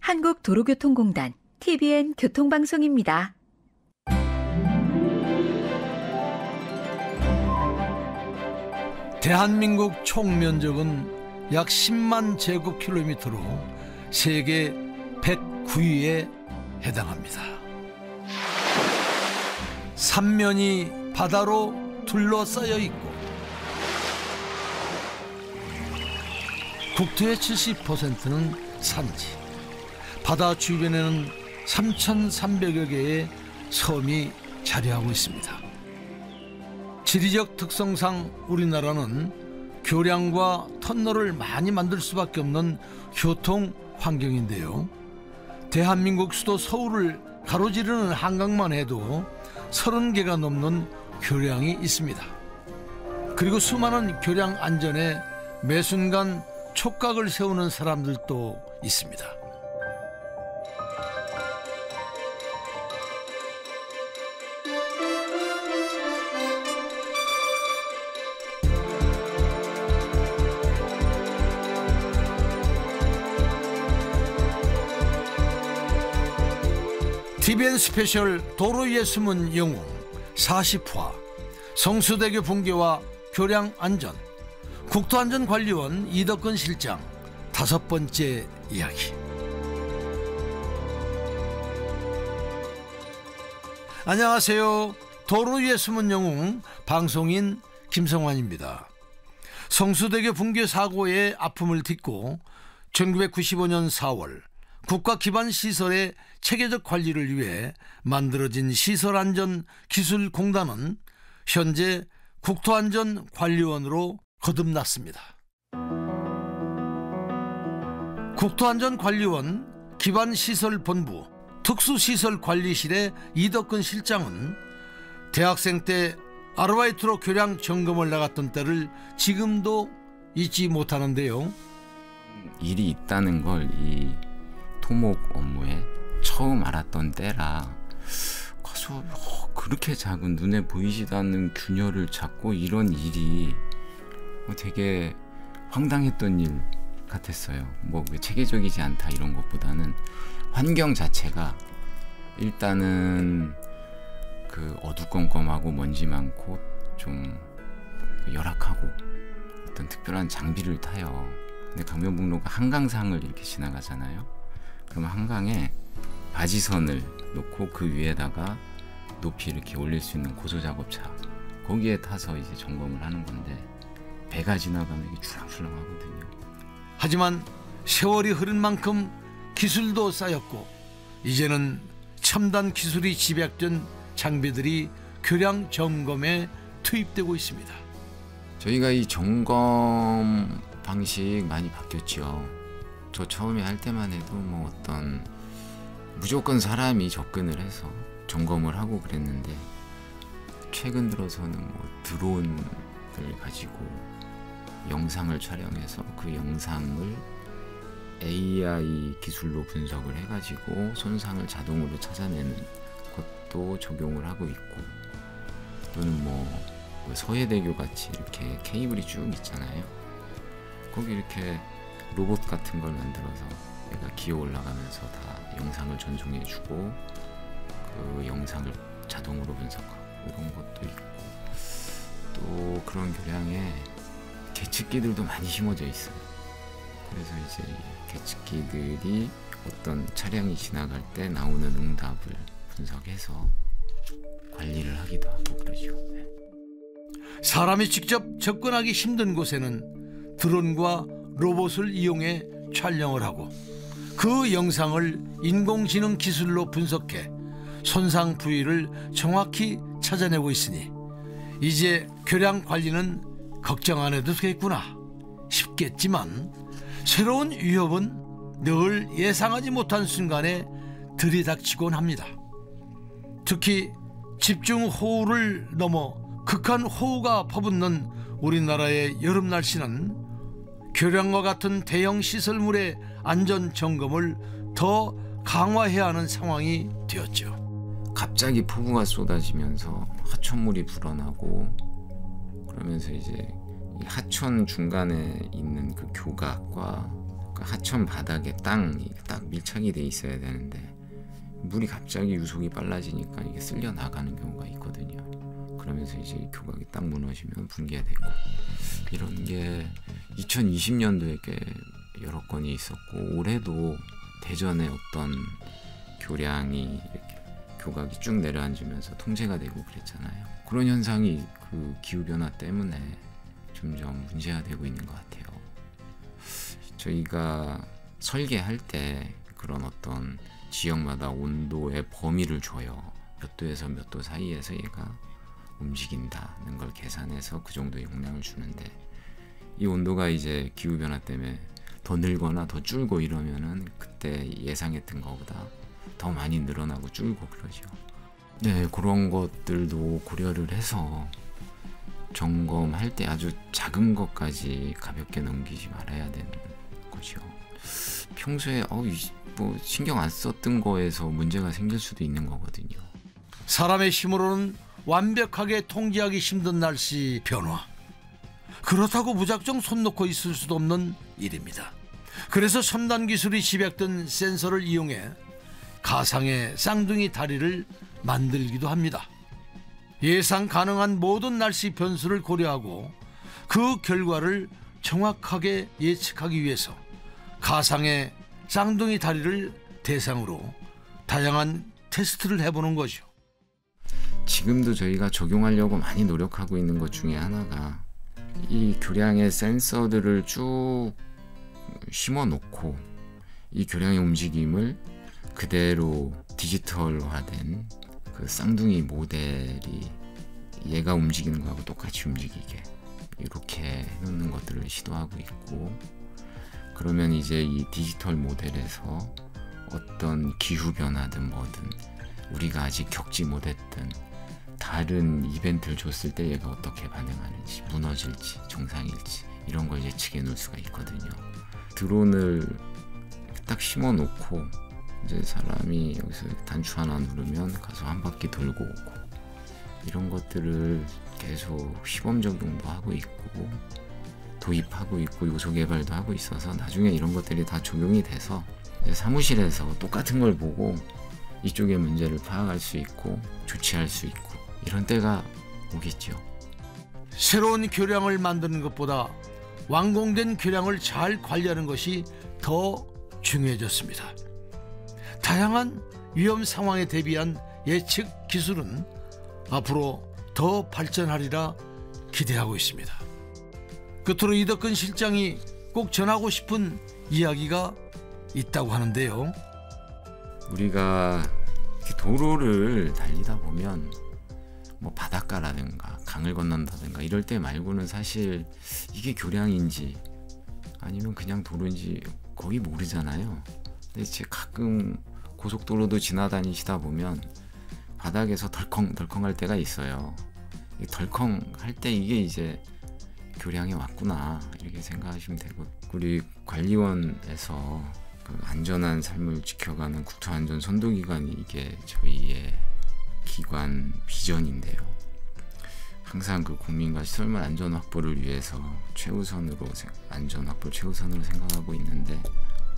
한국도로교통공단 TBN 교통방송입니다. 대한민국 총 면적은 약 10만 제곱킬로미터로 세계 109위에 해당합니다. 삼면이 바다로 둘러싸여 있고 국토의 70%는 산지, 바다 주변에는 3,300여 개의 섬이 자리하고 있습니다. 지리적 특성상 우리나라는 교량과 터널을 많이 만들 수밖에 없는 교통 환경인데요. 대한민국 수도 서울을 가로지르는 한강만 해도 30개가 넘는 교량이 있습니다. 그리고 수많은 교량 안전에 매 순간 촉각을 세우는 사람들도 있습니다. TBN 스페셜 도로 위의 숨은 영웅 40화 성수대교 붕괴와 교량 안전, 국토안전관리원 이덕근 실장 5번째 이야기. 안녕하세요. 도로 위의 숨은 영웅 방송인 김성환입니다. 성수대교 붕괴 사고의 아픔을 딛고 1995년 4월 국가기반시설의 체계적 관리를 위해 만들어진 시설안전기술공단은 현재 국토안전관리원으로 거듭났습니다. 국토안전관리원 기반시설본부 특수시설관리실의 이덕근 실장은 대학생 때 아르바이트로 교량 점검을 나갔던 때를 지금도 잊지 못하는데요. 일이 있다는 걸 이 토목 업무에 처음 알았던 때라 가서 그렇게 작은 눈에 보이지도 않는 균열을 찾고 이런 일이 되게 황당했던 일 같았어요. 뭐 체계적이지 않다 이런 것보다는 환경 자체가 일단은 그 어두컴컴하고 먼지 많고 좀 열악하고 어떤 특별한 장비를 타요. 근데 강변북로가 한강상을 이렇게 지나가잖아요. 그럼 한강에 바지선을 놓고 그 위에다가 높이 이렇게 올릴 수 있는 고소작업차 거기에 타서 이제 점검을 하는 건데 배가 지나가면 이게 주렁주렁 하거든요. 하지만 세월이 흐른 만큼 기술도 쌓였고 이제는 첨단 기술이 집약된 장비들이 교량 점검에 투입되고 있습니다. 저희가 이 점검 방식 많이 바뀌었죠. 저 처음에 할 때만 해도 뭐 어떤 무조건 사람이 접근을 해서 점검을 하고 그랬는데 최근 들어서는 뭐 드론을 가지고 영상을 촬영해서 그 영상을 AI 기술로 분석을 해가지고 손상을 자동으로 찾아내는 것도 적용을 하고 있고, 또는 뭐 서해대교 같이 이렇게 케이블이 쭉 있잖아요. 거기 이렇게 로봇 같은 걸 만들어서 얘가 기어 올라가면서 다 영상을 전송해주고 그 영상을 자동으로 분석하고 이런 것도 있고, 또 그런 교량에 계측기들도 많이 심어져 있어요. 그래서 이제 계측기들이 어떤 차량이 지나갈 때 나오는 응답을 분석해서 관리를 하기도 하고 그러죠. 사람이 직접 접근하기 힘든 곳에는 드론과 로봇을 이용해 촬영을 하고 그 영상을 인공지능 기술로 분석해 손상 부위를 정확히 찾아내고 있으니 이제 교량 관리는 걱정 안 해도 되겠구나 싶겠지만, 새로운 위협은 늘 예상하지 못한 순간에 들이닥치곤 합니다. 특히 집중호우를 넘어 극한호우가 퍼붓는 우리나라의 여름 날씨는 교량과 같은 대형 시설물의 안전점검을 더 강화해야 하는 상황이 되었죠. 갑자기 폭우가 쏟아지면서 하천물이 불어나고, 그러면서 이제 이 하천 중간에 있는 그 교각과 그 하천 바닥에 땅이 딱 밀착이 돼 있어야 되는데 물이 갑자기 유속이 빨라지니까 이게 쓸려 나가는 경우가 있거든요. 그러면서 이제 교각이 딱 무너지면 붕괴되고, 이런 게 2020년도에 꽤 여러 건이 있었고, 올해도 대전에 어떤 교량이 이렇게 교각이 쭉 내려앉으면서 통제가 되고 그랬잖아요. 그런 현상이 그 기후변화 때문에 점점 문제화되고 있는 것 같아요. 저희가 설계할 때 그런 어떤 지역마다 온도의 범위를 줘요. 몇 도에서 몇 도 사이에서 얘가 움직인다는 걸 계산해서 그 정도 용량을 주는데, 이 온도가 이제 기후변화 때문에 더 늘거나 더 줄고 이러면은 그때 예상했던 것보다 더 많이 늘어나고 줄고 그러죠. 네, 그런 것들도 고려를 해서 점검할 때 아주 작은 것까지 가볍게 넘기지 말아야 되는 거죠. 평소에 뭐 신경 안 썼던 거에서 문제가 생길 수도 있는 거거든요. 사람의 힘으로는 완벽하게 통제하기 힘든 날씨 변화. 그렇다고 무작정 손 놓고 있을 수도 없는 일입니다. 그래서 첨단 기술이 집약된 센서를 이용해 가상의 쌍둥이 다리를 만들기도 합니다. 예상 가능한 모든 날씨 변수를 고려하고 그 결과를 정확하게 예측하기 위해서 가상의 쌍둥이 다리를 대상으로 다양한 테스트를 해보는 거죠. 지금도 저희가 적용하려고 많이 노력하고 있는 것 중에 하나가 이 교량의 센서들을 쭉 심어 놓고 이 교량의 움직임을 그대로 디지털화된 그 쌍둥이 모델이 얘가 움직이는 거하고 똑같이 움직이게 이렇게 해놓는 것들을 시도하고 있고, 그러면 이제 이 디지털 모델에서 어떤 기후변화든 뭐든 우리가 아직 겪지 못했던 다른 이벤트를 줬을 때 얘가 어떻게 반응하는지, 무너질지 정상일지 이런 걸 예측해 놓을 수가 있거든요. 드론을 딱 심어 놓고 이제 사람이 여기서 단추 하나 누르면 가서 한 바퀴 돌고 오고, 이런 것들을 계속 시범 적용도 하고 있고 도입하고 있고 요소 개발도 하고 있어서 나중에 이런 것들이 다 적용이 돼서 이제 사무실에서 똑같은 걸 보고 이쪽의 문제를 파악할 수 있고 조치할 수 있고 이런 때가 오겠죠. 새로운 교량을 만드는 것보다 완공된 교량을 잘 관리하는 것이 더 중요해졌습니다. 다양한 위험 상황에 대비한 예측 기술은 앞으로 더 발전하리라 기대하고 있습니다. 끝으로 이덕근 실장이 꼭 전하고 싶은 이야기가 있다고 하는데요. 우리가 도로를 달리다 보면 뭐 바닷가라든가 강을 건넌다든가 이럴 때 말고는 사실 이게 교량인지 아니면 그냥 도로인지 거의 모르잖아요. 근데 제 가끔 고속도로도 지나다니시다 보면 바닥에서 덜컹덜컹 할 때가 있어요. 덜컹 할 때 이게 이제 교량에 왔구나 이렇게 생각하시면 되고, 우리 관리원에서 그 안전한 삶을 지켜가는 국토안전선도기관이 이게 저희의 기관 비전인데요. 항상 그 국민과 시설물 안전 확보를 위해서 안전 확보 최우선으로 생각하고 있는데,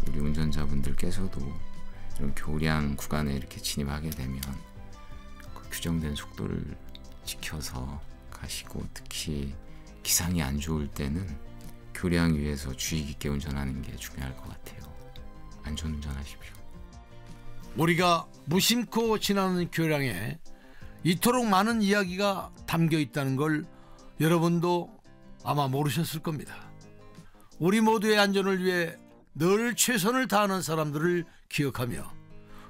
우리 운전자분들께서도 이런 교량 구간에 이렇게 진입하게 되면 그 규정된 속도를 지켜서 가시고, 특히 기상이 안 좋을 때는 교량 위에서 주의 깊게 운전하는 게 중요할 것 같아요. 안전운전하십시오. 우리가 무심코 지나는 교량에 이토록 많은 이야기가 담겨 있다는 걸 여러분도 아마 모르셨을 겁니다. 우리 모두의 안전을 위해 늘 최선을 다하는 사람들을 기억하며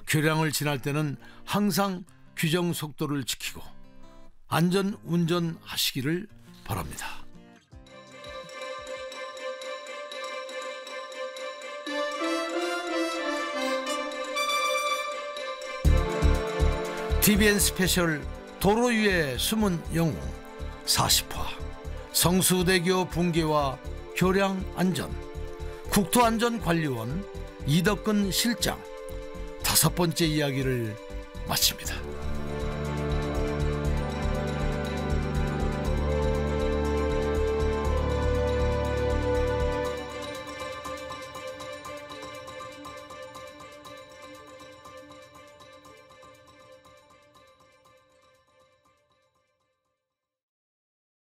교량을 지날 때는 항상 규정 속도를 지키고 안전 운전하시기를 바랍니다. TVN 스페셜 도로 위의 숨은 영웅 40화 성수대교 붕괴와 교량 안전, 국토안전관리원 이덕근 실장 5번째 이야기를 마칩니다.